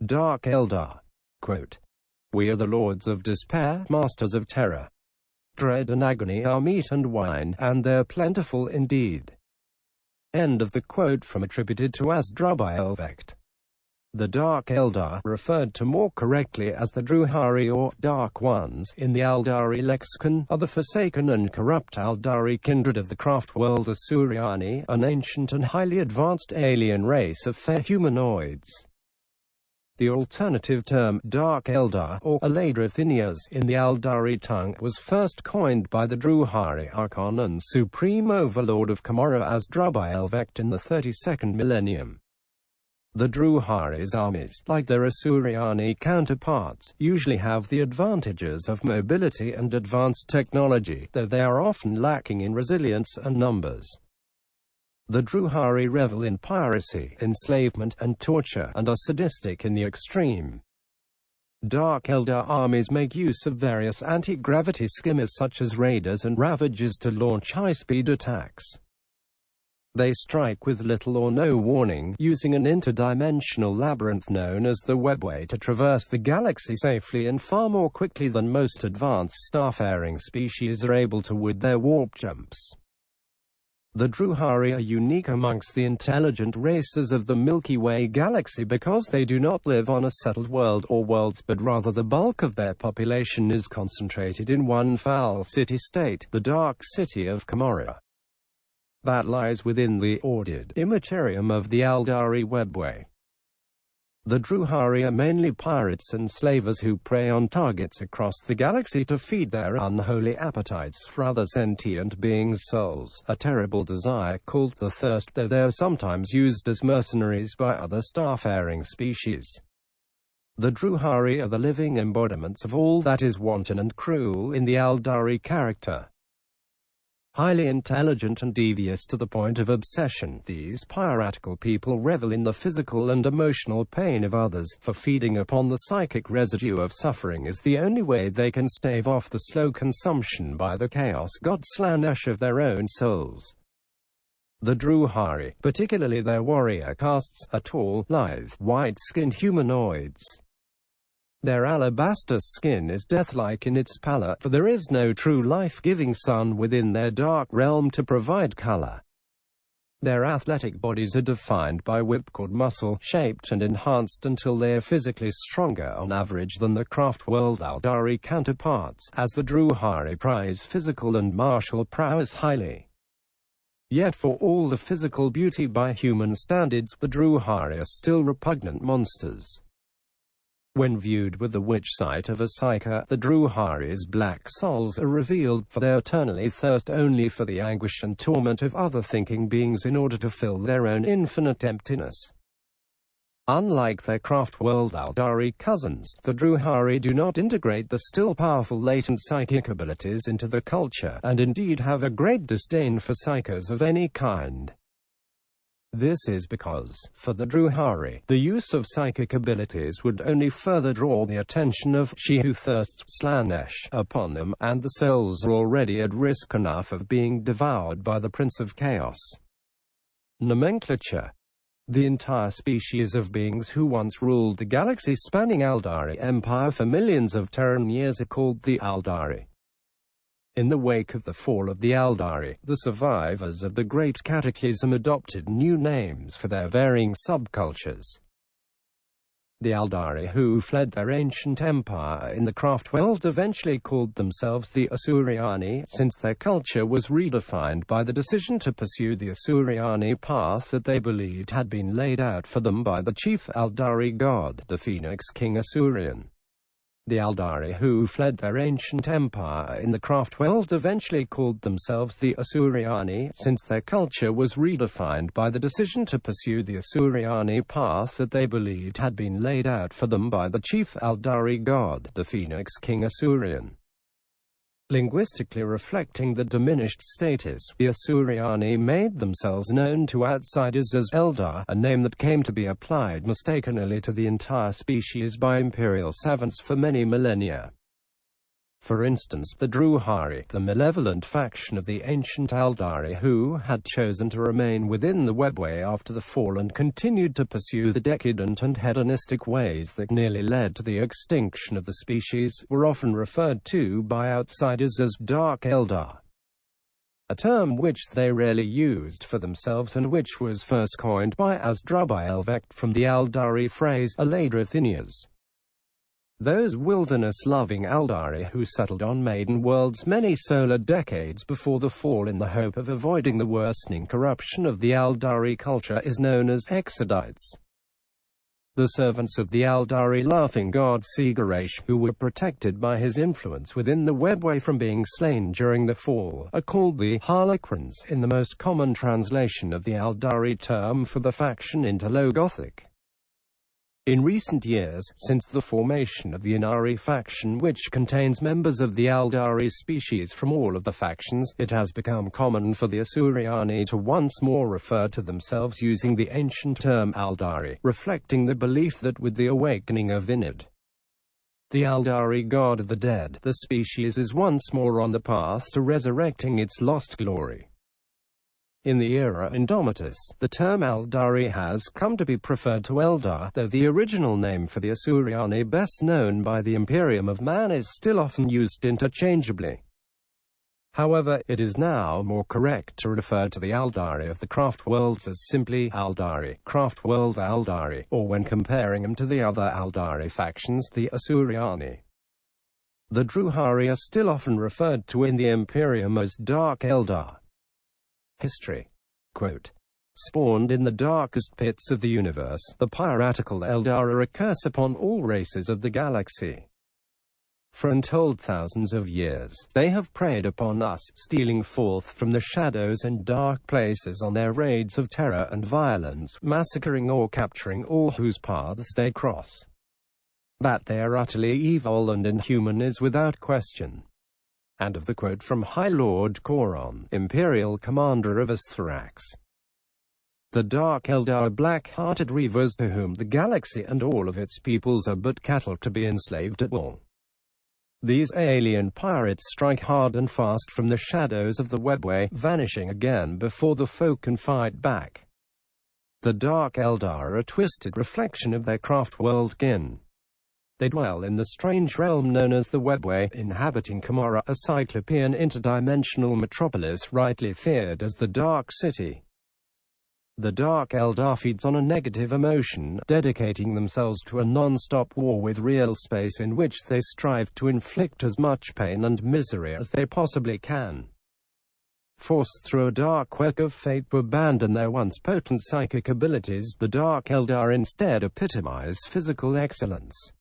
Dark Eldar. Quote, "We are the lords of despair, masters of terror. Dread and agony are meat and wine, and they're plentiful indeed." End of the quote, from attributed to Asdrubael Vect. The Dark Eldar, referred to more correctly as the Drukhari or Dark Ones in the Aeldari Lexicon, are the forsaken and corrupt Aeldari kindred of the Craftworld Asuryani, an ancient and highly advanced alien race of fair humanoids. The alternative term, Dark Eldar, or Eladrith Ynneas, in the Aeldari tongue, was first coined by the Drukhari Archon and Supreme Overlord of Commorragh Asdrubael Vect in the 32nd millennium. The Drukhari's armies, like their Asuryani counterparts, usually have the advantages of mobility and advanced technology, though they are often lacking in resilience and numbers. The Drukhari revel in piracy, enslavement, and torture, and are sadistic in the extreme. Dark Eldar armies make use of various anti-gravity skimmers such as Raiders and Ravagers to launch high-speed attacks. They strike with little or no warning, using an interdimensional labyrinth known as the webway to traverse the galaxy safely and far more quickly than most advanced starfaring species are able to with their warp jumps. The Drukhari are unique amongst the intelligent races of the Milky Way galaxy because they do not live on a settled world or worlds, but rather the bulk of their population is concentrated in one foul city-state, the Dark City of Commorragh, that lies within the ordered immaterium of the Aeldari webway. The Drukhari are mainly pirates and slavers who prey on targets across the galaxy to feed their unholy appetites for other sentient beings' souls, a terrible desire called the thirst, though they are sometimes used as mercenaries by other starfaring species. The Drukhari are the living embodiments of all that is wanton and cruel in the Aeldari character. Highly intelligent and devious to the point of obsession, these piratical people revel in the physical and emotional pain of others, for feeding upon the psychic residue of suffering is the only way they can stave off the slow consumption by the chaos god Slaanesh of their own souls. The Drukhari, particularly their warrior castes, are tall, lithe, white-skinned humanoids. Their alabaster skin is death-like in its pallor, for there is no true life-giving sun within their dark realm to provide color. Their athletic bodies are defined by whipcord muscle, shaped and enhanced until they are physically stronger on average than the Craftworld Aeldari counterparts, as the Drukhari prize physical and martial prowess highly. Yet for all the physical beauty by human standards, the Drukhari are still repugnant monsters. When viewed with the witch sight of a psyker, the Drukhari's black souls are revealed, for they eternally thirst only for the anguish and torment of other thinking beings in order to fill their own infinite emptiness. Unlike their Craftworld Aeldari cousins, the Drukhari do not integrate the still powerful latent psychic abilities into the culture, and indeed have a great disdain for psykers of any kind. This is because, for the Drukhari, the use of psychic abilities would only further draw the attention of she who thirsts Slaanesh upon them, and the souls are already at risk enough of being devoured by the Prince of Chaos. Nomenclature. The entire species of beings who once ruled the galaxy-spanning Aeldari Empire for millions of Terran years are called the Aeldari. In the wake of the fall of the Aeldari, the survivors of the Great Cataclysm adopted new names for their varying subcultures. The Aeldari who fled their ancient empire in the Craftworld eventually called themselves the Asuryani, since their culture was redefined by the decision to pursue the Asuryani path that they believed had been laid out for them by the chief Aeldari god, the Phoenix King Asurian. The Aeldari who fled their ancient empire in the Craftworld eventually called themselves the Asuryani, since their culture was redefined by the decision to pursue the Asuryani path that they believed had been laid out for them by the chief Aeldari god, the Phoenix King Asurian. Linguistically reflecting the diminished status, the Asuryani made themselves known to outsiders as Eldar, a name that came to be applied mistakenly to the entire species by imperial savants for many millennia. For instance, the Drukhari, the malevolent faction of the ancient Aeldari who had chosen to remain within the webway after the fall and continued to pursue the decadent and hedonistic ways that nearly led to the extinction of the species, were often referred to by outsiders as Dark Eldar, a term which they rarely used for themselves and which was first coined by Asdrubael Vect from the Eldari phrase Eladrith Ynneas. Those wilderness-loving Eldari who settled on Maiden Worlds many solar decades before the fall in the hope of avoiding the worsening corruption of the Eldari culture is known as Exodites. The servants of the Eldari laughing god Sigarash, who were protected by his influence within the webway from being slain during the fall, are called the Harlequins in the most common translation of the Eldari term for the faction into Low Gothic. In recent years, since the formation of the Inari faction, which contains members of the Eldari species from all of the factions, it has become common for the Asuryani to once more refer to themselves using the ancient term Eldari, reflecting the belief that with the awakening of Ynnead, the Eldari god of the dead, the species is once more on the path to resurrecting its lost glory. In the era Indomitus, the term Eldari has come to be preferred to Eldar, though the original name for the Asuryani, best known by the Imperium of Man, is still often used interchangeably. However, it is now more correct to refer to the Eldari of the Craftworlds as simply Eldari, Craftworld Eldari, or when comparing them to the other Eldari factions, the Asuryani. The Drukhari are still often referred to in the Imperium as Dark Eldar. History. Quote, spawned in the darkest pits of the universe, the piratical Eldar are a curse upon all races of the galaxy. For untold thousands of years, they have preyed upon us, stealing forth from the shadows and dark places on their raids of terror and violence, massacring or capturing all whose paths they cross. That they are utterly evil and inhuman is without question. And of the quote from High Lord Coron, Imperial Commander of Asthrax. The Dark Eldar are black-hearted reavers to whom the galaxy and all of its peoples are but cattle to be enslaved at will. These alien pirates strike hard and fast from the shadows of the webway, vanishing again before the foe can fight back. The Dark Eldar are a twisted reflection of their craft-world kin. They dwell in the strange realm known as the Webway, inhabiting Commorragh, a cyclopean interdimensional metropolis rightly feared as the Dark City. The Dark Eldar feeds on a negative emotion, dedicating themselves to a non-stop war with real space in which they strive to inflict as much pain and misery as they possibly can. Forced through a dark quirk of fate to abandon their once potent psychic abilities, the Dark Eldar instead epitomize physical excellence.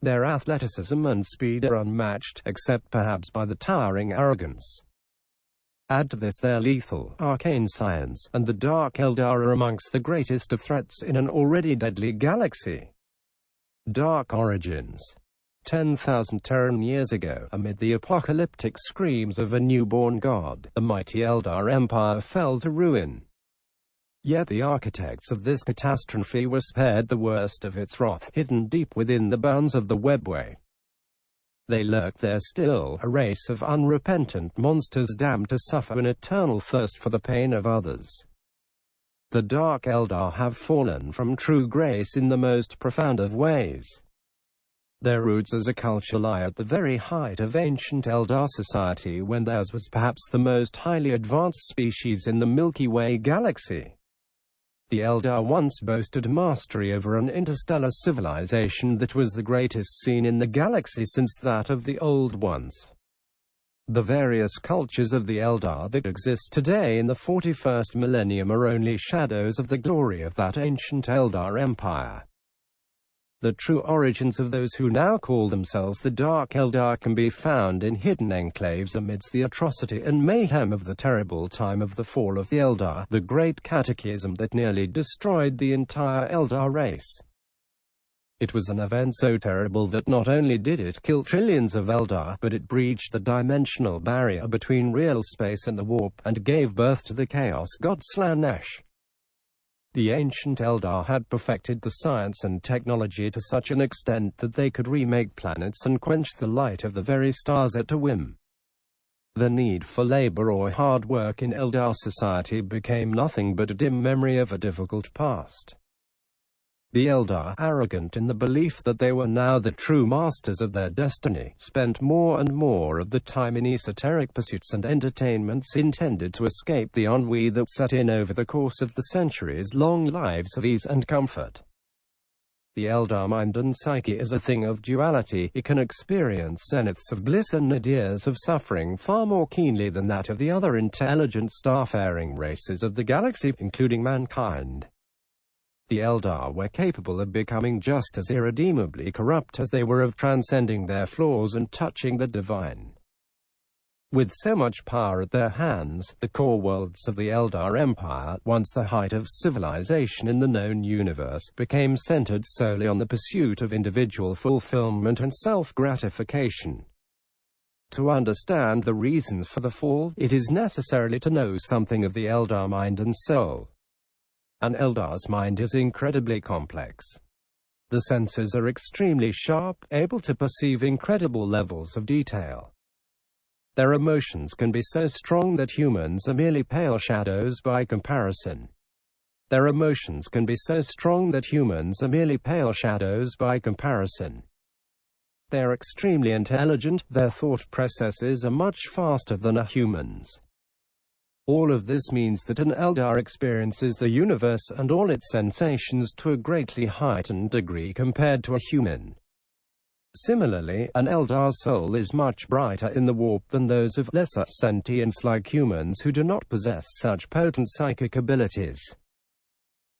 Their athleticism and speed are unmatched, except perhaps by the towering arrogance. Add to this their lethal, arcane science, and the Dark Eldar are amongst the greatest of threats in an already deadly galaxy. Dark Origins. 10,000 Terran years ago, amid the apocalyptic screams of a newborn god, the mighty Eldar Empire fell to ruin. Yet the architects of this catastrophe were spared the worst of its wrath, hidden deep within the bounds of the webway. They lurk there still, a race of unrepentant monsters damned to suffer an eternal thirst for the pain of others. The Dark Eldar have fallen from true grace in the most profound of ways. Their roots as a culture lie at the very height of ancient Eldar society, when theirs was perhaps the most highly advanced species in the Milky Way galaxy. The Eldar once boasted mastery over an interstellar civilization that was the greatest seen in the galaxy since that of the Old Ones. The various cultures of the Eldar that exist today in the 41st millennium are only shadows of the glory of that ancient Eldar empire. The true origins of those who now call themselves the Dark Eldar can be found in hidden enclaves amidst the atrocity and mayhem of the terrible time of the fall of the Eldar, the great cataclysm that nearly destroyed the entire Eldar race. It was an event so terrible that not only did it kill trillions of Eldar, but it breached the dimensional barrier between real space and the warp, and gave birth to the chaos god Slanesh. The ancient Eldar had perfected the science and technology to such an extent that they could remake planets and quench the light of the very stars at a whim. The need for labor or hard work in Eldar society became nothing but a dim memory of a difficult past. The Eldar, arrogant in the belief that they were now the true masters of their destiny, spent more and more of the time in esoteric pursuits and entertainments intended to escape the ennui that set in over the course of the centuries-long lives of ease and comfort. The Eldar mind and psyche is a thing of duality. It can experience zeniths of bliss and nadirs of suffering far more keenly than that of the other intelligent starfaring races of the galaxy, including mankind. The Eldar were capable of becoming just as irredeemably corrupt as they were of transcending their flaws and touching the divine. With so much power at their hands, the core worlds of the Eldar Empire, once the height of civilization in the known universe, became centered solely on the pursuit of individual fulfillment and self-gratification. To understand the reasons for the fall, it is necessary to know something of the Eldar mind and soul. An Eldar's mind is incredibly complex. The senses are extremely sharp, able to perceive incredible levels of detail. Their emotions can be so strong that humans are merely pale shadows by comparison. Their emotions can be so strong that humans are merely pale shadows by comparison. They are extremely intelligent, their thought processes are much faster than a human's. All of this means that an Eldar experiences the universe and all its sensations to a greatly heightened degree compared to a human. Similarly, an Eldar soul is much brighter in the warp than those of lesser sentients like humans who do not possess such potent psychic abilities.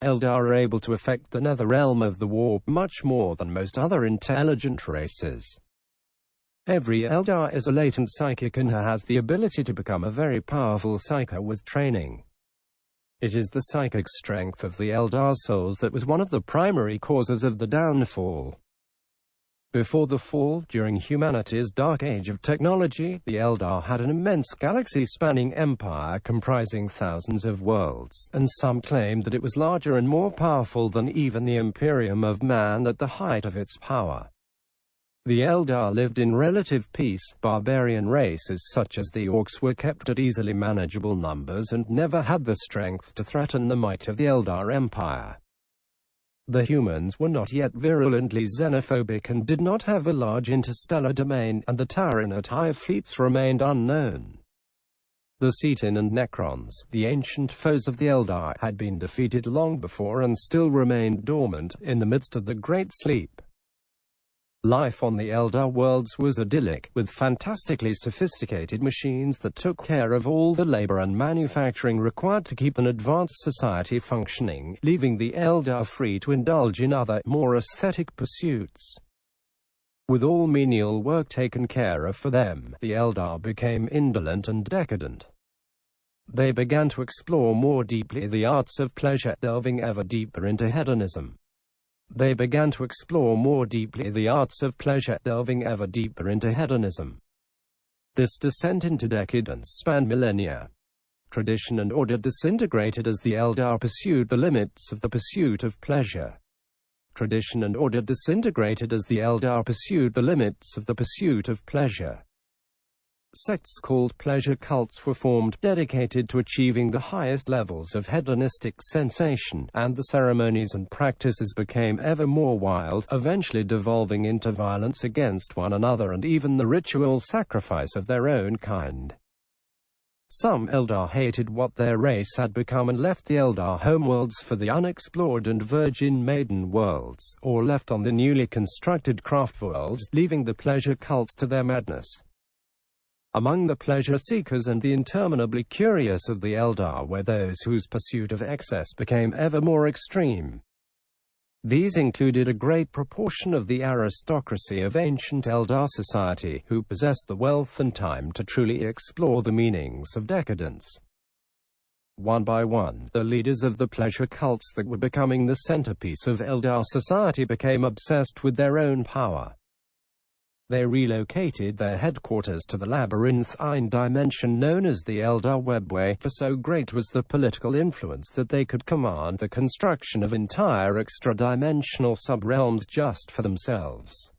Eldar are able to affect the nether realm of the warp much more than most other intelligent races. Every Eldar is a latent psychic and has the ability to become a very powerful psyker with training. It is the psychic strength of the Eldar souls that was one of the primary causes of the downfall. Before the fall, during humanity's dark age of technology, the Eldar had an immense galaxy-spanning empire comprising thousands of worlds, and some claimed that it was larger and more powerful than even the Imperium of Man at the height of its power. The Eldar lived in relative peace. Barbarian races such as the Orcs were kept at easily manageable numbers and never had the strength to threaten the might of the Eldar Empire. The humans were not yet virulently xenophobic and did not have a large interstellar domain, and the Tyranitai fleets remained unknown. The Cetin and Necrons, the ancient foes of the Eldar, had been defeated long before and still remained dormant, in the midst of the Great Sleep. Life on the Eldar worlds was idyllic, with fantastically sophisticated machines that took care of all the labor and manufacturing required to keep an advanced society functioning, leaving the Eldar free to indulge in other, more aesthetic pursuits. With all menial work taken care of for them, the Eldar became indolent and decadent. They began to explore more deeply the arts of pleasure, delving ever deeper into hedonism. They began to explore more deeply the arts of pleasure, delving ever deeper into hedonism. This descent into decadence spanned millennia. Tradition and order disintegrated as the Eldar pursued the limits of the pursuit of pleasure. Tradition and order disintegrated as the Eldar pursued the limits of the pursuit of pleasure. Sects called pleasure cults were formed, dedicated to achieving the highest levels of hedonistic sensation, and the ceremonies and practices became ever more wild, eventually devolving into violence against one another and even the ritual sacrifice of their own kind. Some Eldar hated what their race had become and left the Eldar homeworlds for the unexplored and virgin maiden worlds, or left on the newly constructed Craftworlds, leaving the pleasure cults to their madness. Among the pleasure-seekers and the interminably curious of the Eldar were those whose pursuit of excess became ever more extreme. These included a great proportion of the aristocracy of ancient Eldar society, who possessed the wealth and time to truly explore the meanings of decadence. One by one, the leaders of the pleasure cults that were becoming the centerpiece of Eldar society became obsessed with their own power. They relocated their headquarters to the labyrinthine dimension known as the Eldar Webway, for so great was the political influence that they could command the construction of entire extra-dimensional sub-realms just for themselves.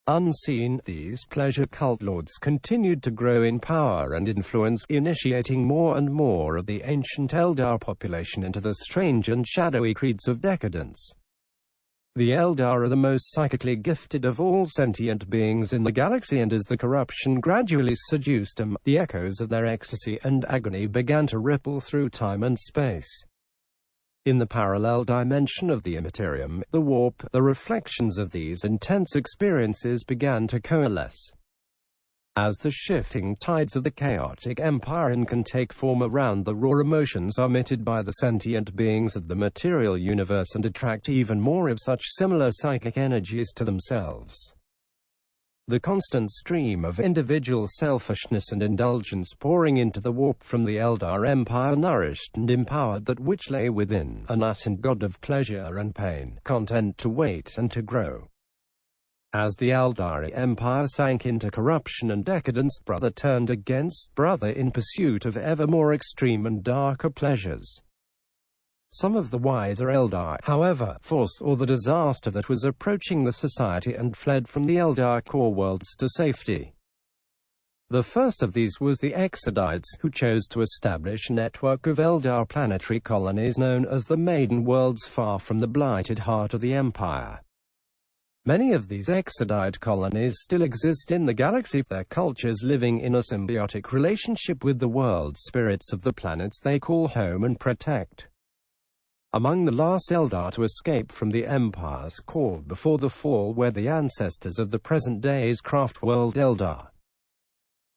Unseen, these pleasure cult lords continued to grow in power and influence, initiating more and more of the ancient Eldar population into the strange and shadowy creeds of decadence. The Eldar are the most psychically gifted of all sentient beings in the galaxy, and as the corruption gradually seduced them, the echoes of their ecstasy and agony began to ripple through time and space. In the parallel dimension of the immaterium, the warp, the reflections of these intense experiences began to coalesce. As the shifting tides of the chaotic empire can take form around the raw emotions emitted by the sentient beings of the material universe and attract even more of such similar psychic energies to themselves. The constant stream of individual selfishness and indulgence pouring into the warp from the Eldar Empire nourished and empowered that which lay within, a nascent god of pleasure and pain, content to wait and to grow. As the Eldari Empire sank into corruption and decadence, brother turned against brother in pursuit of ever more extreme and darker pleasures. Some of the wiser Eldar, however, foresaw the disaster that was approaching the society and fled from the Eldar core worlds to safety. The first of these was the Exodites, who chose to establish a network of Eldar planetary colonies known as the Maiden Worlds far from the blighted heart of the Empire. Many of these Exodite colonies still exist in the galaxy, their cultures living in a symbiotic relationship with the world spirits of the planets they call home and protect. Among the last Eldar to escape from the Empire's core before the fall were the ancestors of the present day's Craftworld Eldar.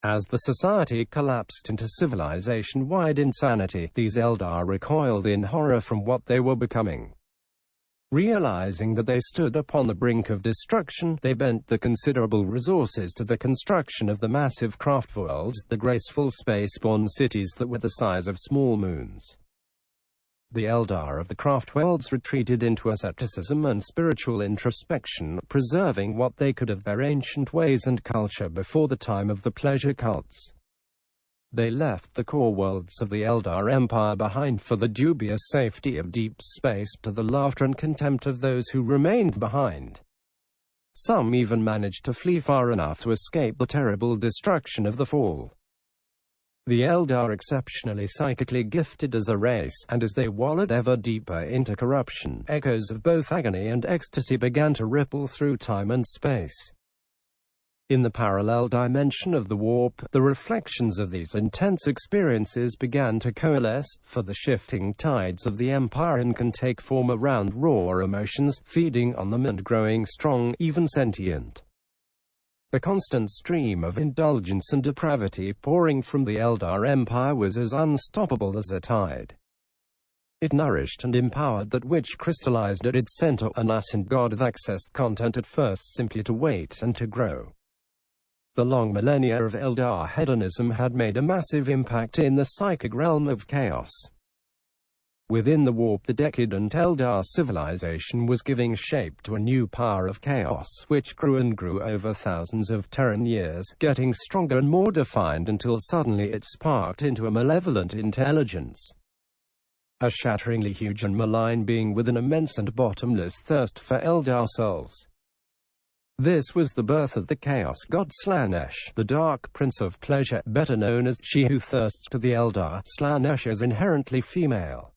As the society collapsed into civilization-wide insanity, these Eldar recoiled in horror from what they were becoming. Realizing that they stood upon the brink of destruction, they bent the considerable resources to the construction of the massive craftworlds, the graceful space-borne cities that were the size of small moons. The Eldar of the craftworlds retreated into asceticism and spiritual introspection, preserving what they could of their ancient ways and culture before the time of the pleasure cults. They left the core worlds of the Eldar Empire behind for the dubious safety of deep space, to the laughter and contempt of those who remained behind. Some even managed to flee far enough to escape the terrible destruction of the fall. The Eldar, exceptionally psychically gifted as a race, and as they wallowed ever deeper into corruption, echoes of both agony and ecstasy began to ripple through time and space. In the parallel dimension of the warp, the reflections of these intense experiences began to coalesce, for the shifting tides of the Empire can take form around raw emotions, feeding on them and growing strong, even sentient. The constant stream of indulgence and depravity pouring from the Eldar Empire was as unstoppable as a tide. It nourished and empowered that which crystallized at its center, a nascent god of accessed content at first simply to wait and to grow. The long millennia of Eldar hedonism had made a massive impact in the psychic realm of chaos. Within the warp, the decadent Eldar civilization was giving shape to a new power of chaos, which grew and grew over thousands of Terran years, getting stronger and more defined until suddenly it sparked into a malevolent intelligence. A shatteringly huge and malign being with an immense and bottomless thirst for Eldar souls. This was the birth of the Chaos God Slaanesh, the Dark Prince of Pleasure, better known as She Who Thirsts to the Eldar. Slaanesh is inherently female.